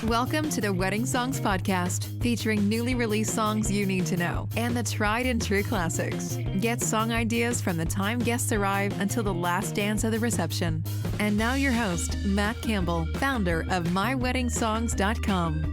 Welcome to the Wedding Songs Podcast, featuring newly released songs you need to know and the tried and true classics. Get song ideas from the time guests arrive until the last dance of the reception. And now your host, Matt Campbell, founder of MyWeddingSongs.com.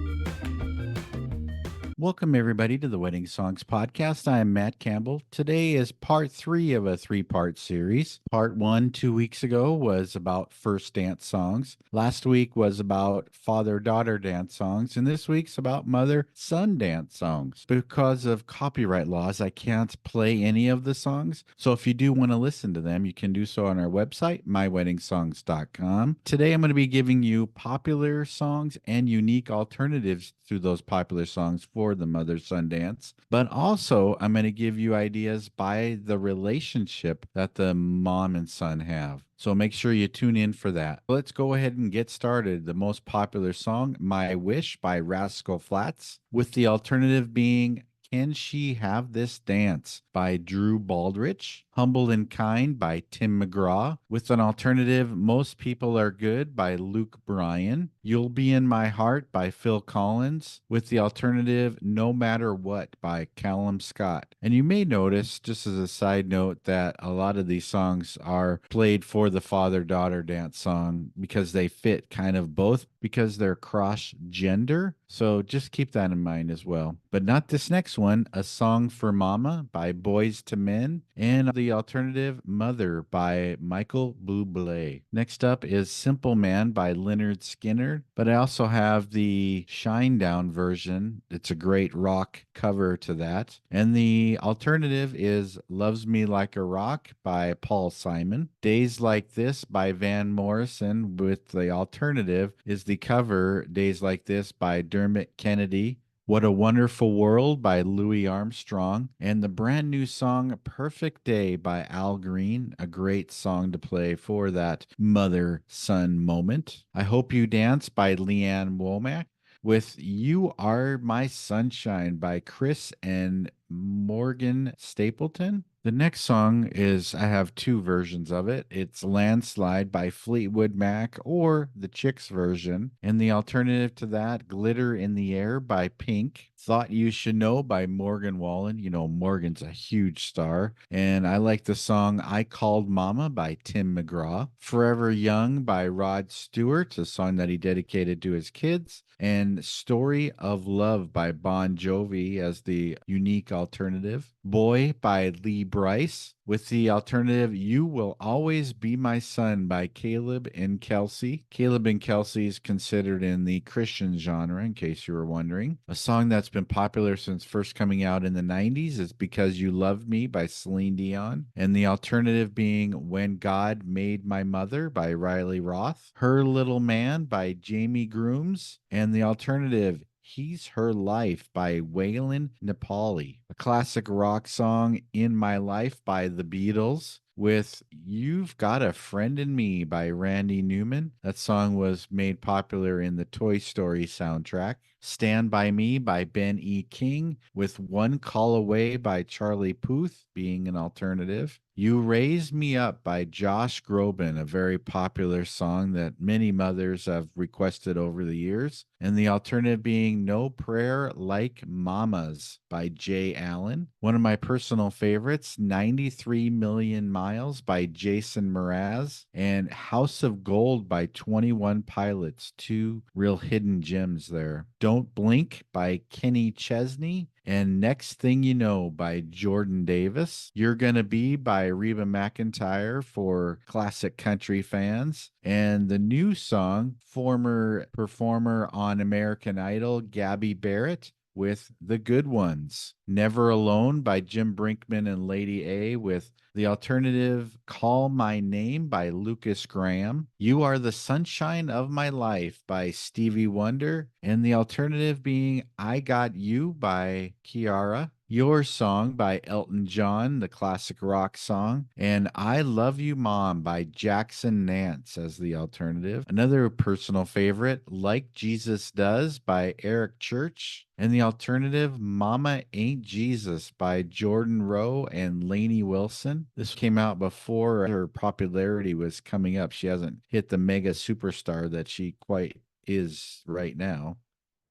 Welcome, everybody, to the Wedding Songs Podcast. I am Matt Campbell. Today is part 3 of a 3-part series. Part 1, 2 weeks ago, was about first dance songs. Last week was about father-daughter dance songs. And this week's about mother-son dance songs. Because of copyright laws, I can't play any of the songs. So if you do want to listen to them, you can do so on our website, myweddingsongs.com. Today, I'm going to be giving you popular songs and unique alternatives to those popular songs for the mother-son dance. But also, I'm going to give you ideas by the relationship that the mom and son have. So make sure you tune in for that. Let's go ahead and get started. The most popular song, My Wish by Rascal Flatts, with the alternative being Can She Have This Dance by Drew Baldrige, Humble and Kind by Tim McGraw, with an alternative Most People Are Good by Luke Bryan, You'll Be in My Heart by Phil Collins, with the alternative No Matter What by Callum Scott. And you may notice, just as a side note, that a lot of these songs are played for the father-daughter dance song because they fit kind of both because they're cross-gender. So just keep that in mind as well. But not this next one, A Song for Mama by Boys to Men, and the alternative Mother by Michael Bublé. Next up is Simple Man by Leonard Skinner, but I also have the Shinedown version. It's a great rock cover to that. And the alternative is Loves Me Like a Rock by Paul Simon. Days Like This by Van Morrison, with the alternative is the cover Days Like This by Dermot Kennedy. What a Wonderful World by Louis Armstrong, and the brand new song Perfect Day by Al Green, a great song to play for that mother-son moment. I Hope You Dance by Leanne Womack, with You Are My Sunshine by Chris and Morgan Stapleton. The next song is, I have 2 versions of it. It's Landslide by Fleetwood Mac, or the Chicks version. And the alternative to that, Glitter in the Air by Pink. Thought You Should Know by Morgan Wallen. You know, Morgan's a huge star. And I like the song I Called Mama by Tim McGraw. Forever Young by Rod Stewart, a song that he dedicated to his kids. And Story of Love by Bon Jovi as the unique alternative. Boy by Lee Bryce, with the alternative You Will Always Be My Son by Caleb and Kelsey. Caleb and Kelsey is considered in the Christian genre, in case you were wondering. A song that's been popular since first coming out in the 90s is Because You Loved Me by Celine Dion. And the alternative being When God Made My Mother by Riley Roth. Her Little Man by Jamie Grooms. And the alternative He's Her Life by Waylon Nepali. A classic rock song, In My Life by The Beatles, with You've Got a Friend in Me by Randy Newman. That song was made popular in the Toy Story soundtrack. Stand By Me by Ben E. King, with One Call Away by Charlie Puth being an alternative. You Raise Me Up by Josh Groban, a very popular song that many mothers have requested over the years. And the alternative being No Prayer Like Mama's by Jay Allen. One of my personal favorites, 93 Million Miles by Jason Mraz. And House of Gold by 21 Pilots, 2 real hidden gems there. Don't Blink by Kenny Chesney, and Next Thing You Know by Jordan Davis. You're Gonna Be by Reba McEntire for classic country fans. And the new song, former performer on American Idol, Gabby Barrett, with The Good Ones. Never Alone by Jim Brinkman and Lady A, with the alternative Call My Name by Lucas Graham. You Are the Sunshine of My Life by Stevie Wonder. And the alternative being I Got You by Kiara. Your Song by Elton John, the classic rock song, and I Love You Mom by Jackson Nance as the alternative. Another personal favorite, Like Jesus Does by Eric Church, and the alternative, Mama Ain't Jesus by Jordan Rowe and Lainey Wilson. This came out before her popularity was coming up. She hasn't hit the mega superstar that she quite is right now.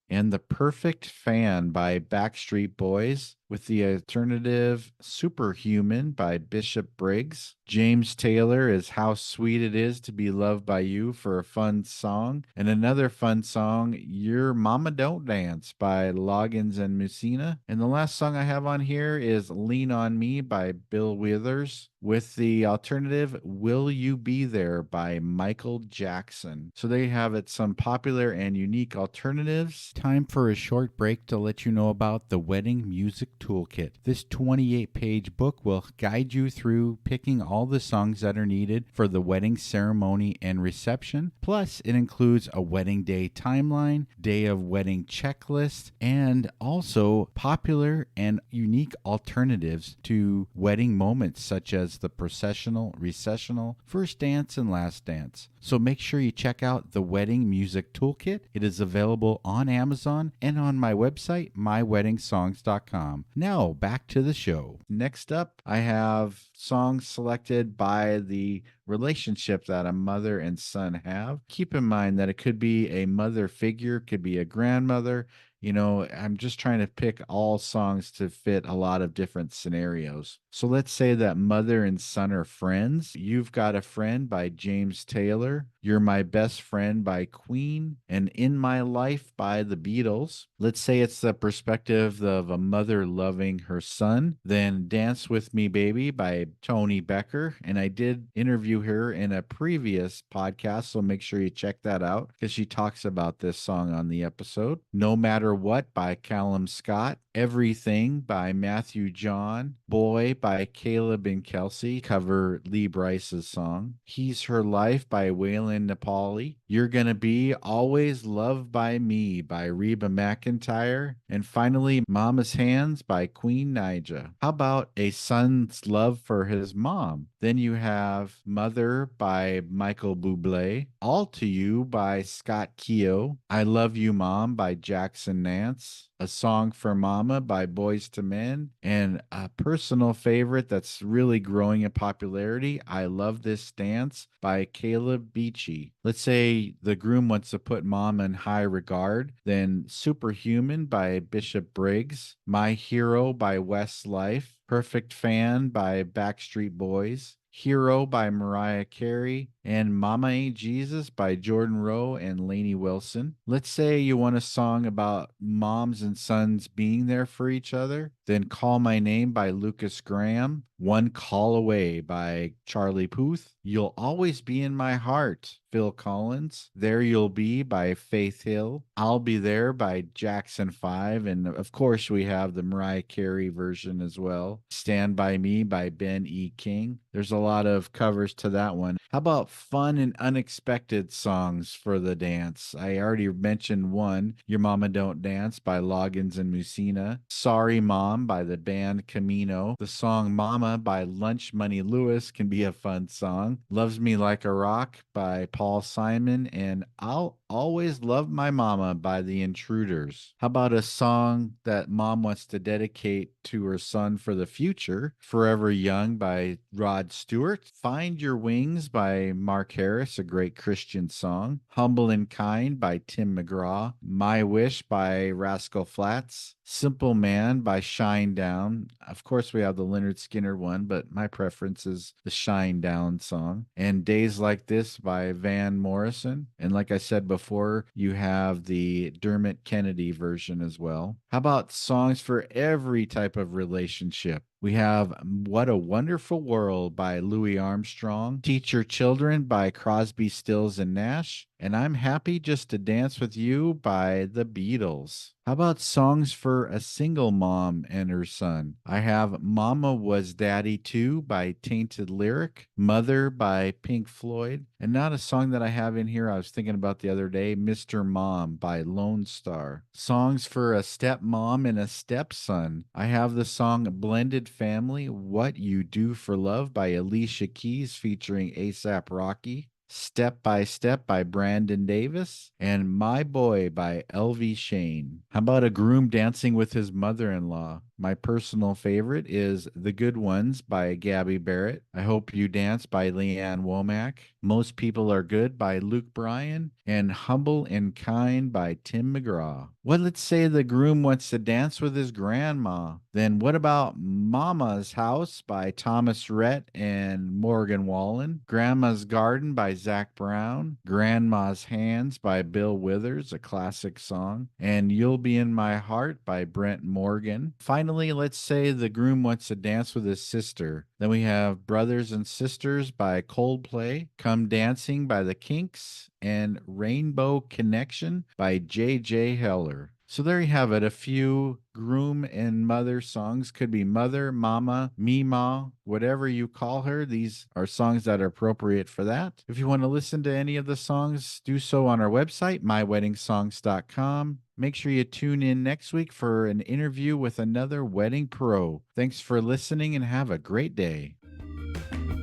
And The Perfect Fan by Backstreet Boys, with the alternative Superhuman by Bishop Briggs. James Taylor is How Sweet It Is to Be Loved by You for a fun song. And another fun song, Your Mama Don't Dance by Loggins and Messina. And the last song I have on here is Lean on Me by Bill Withers, with the alternative Will You Be There by Michael Jackson. So there you have it, some popular and unique alternatives. Time for a short break to let you know about the Wedding Music Toolkit. This 28-page book will guide you through picking all the songs that are needed for the wedding ceremony and reception. Plus, it includes a wedding day timeline, day of wedding checklist, and also popular and unique alternatives to wedding moments such as the processional, recessional, first dance, and last dance. So make sure you check out the Wedding Music Toolkit. It is available on Amazon and on my website, myweddingsongs.com. Now, back to the show. Next up, I have songs selected by the relationship that a mother and son have. Keep in mind that it could be a mother figure, could be a grandmother. You know, I'm just trying to pick all songs to fit a lot of different scenarios. So let's say that mother and son are friends. You've Got a Friend by James Taylor, You're My Best Friend by Queen, and In My Life by the Beatles. Let's say it's the perspective of a mother loving her son. Then Dance With Me Baby by Tony Becker. And I did interview her in a previous podcast, so make sure you check that out because she talks about this song on the episode. No Matter What by Callum Scott. Everything by Matthew John. Boy by Caleb and Kelsey, cover Lee Bryce's song. He's Her Life by Waylon Nepali. You're Gonna Be Always Loved by Me by Reba McEntire. And finally, Mama's Hands by Queen Naija. How about A Son's Love for His Mom? Then you have Mother by Michael Bublé. All to You by Scott Keogh. I Love You Mom by Jackson Nance. A Song for Mama by Boys to Men, and a personal favorite that's really growing in popularity, I Love This Dance by Caleb Beachy. Let's say the groom wants to put mom in high regard, then Superhuman by Bishop Briggs, My Hero by Westlife, Perfect Fan by Backstreet Boys, Hero by Mariah Carey, and Mama Ain't Jesus by Jordan Rowe and Lainey Wilson. Let's say you want a song about moms and sons being there for each other, then Call My Name by Lucas Graham, One Call Away by Charlie Puth, You'll Always Be in My Heart, Phil Collins, There You'll Be by Faith Hill, I'll Be There by Jackson 5, and of course we have the Mariah Carey version as well, Stand By Me by Ben E. King. There's a lot of covers to that one. How about fun and unexpected songs for the dance? I already mentioned one, Your Mama Don't Dance by Loggins and Messina, Sorry Mom by the band Camino. The song Mama by Lunch Money Lewis can be a fun song. Loves Me Like a Rock by Paul Simon, and I'll Always Love My Mama by The Intruders. How about a song that mom wants to dedicate to her son for the future? Forever Young by Rod Stewart. Find Your Wings by Mark Harris, a great Christian song. Humble and Kind by Tim McGraw. My Wish by Rascal Flatts. Simple Man by Shine Down. Of course, we have the Leonard Skinner one, but my preference is the Shine Down song. And Days Like This by Van Morrison. And like I said before, you have the Dermot Kennedy version as well. How about songs for every type of relationship? We have What a Wonderful World by Louis Armstrong, Teach Your Children by Crosby, Stills, and Nash, and I'm Happy Just to Dance with You by the Beatles. How about songs for a single mom and her son? I have Mama Was Daddy Too by Tainted Lyric, Mother by Pink Floyd, and not a song that I have in here I was thinking about the other day, Mr. Mom by Lone Star. Songs for a stepmom and a stepson. I have the song Blended Family, What You Do for Love by Alicia Keys featuring A$AP Rocky. Step by Step by Brandon Davis, and My Boy by LV Shane. How about a groom dancing with his mother-in-law? My personal favorite is The Good Ones by Gabby Barrett. I Hope You Dance by Leanne Womack. Most People Are Good by Luke Bryan. And Humble and Kind by Tim McGraw. Well, let's say the groom wants to dance with his grandma. Then what about Mama's House by Thomas Rhett and Morgan Wallen? Grandma's Garden by Zach Brown. Grandma's Hands by Bill Withers, a classic song. And You'll Be in My Heart by Brent Morgan. Finally, let's say the groom wants to dance with his sister. Then we have Brothers and Sisters by Coldplay. Come Dancing by the Kinks. And Rainbow Connection by J.J. Heller. So there you have it. A few groom and mother songs. Could be mother, mama, Mima, whatever you call her. These are songs that are appropriate for that. If you want to listen to any of the songs, do so on our website, myweddingsongs.com. Make sure you tune in next week for an interview with another wedding pro. Thanks for listening and have a great day.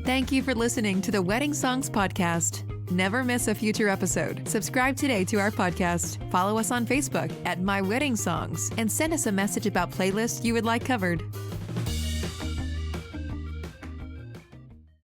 Thank you for listening to the Wedding Songs Podcast. Never miss a future episode. Subscribe today to our podcast. Follow us on Facebook at My Wedding Songs and send us a message about playlists you would like covered.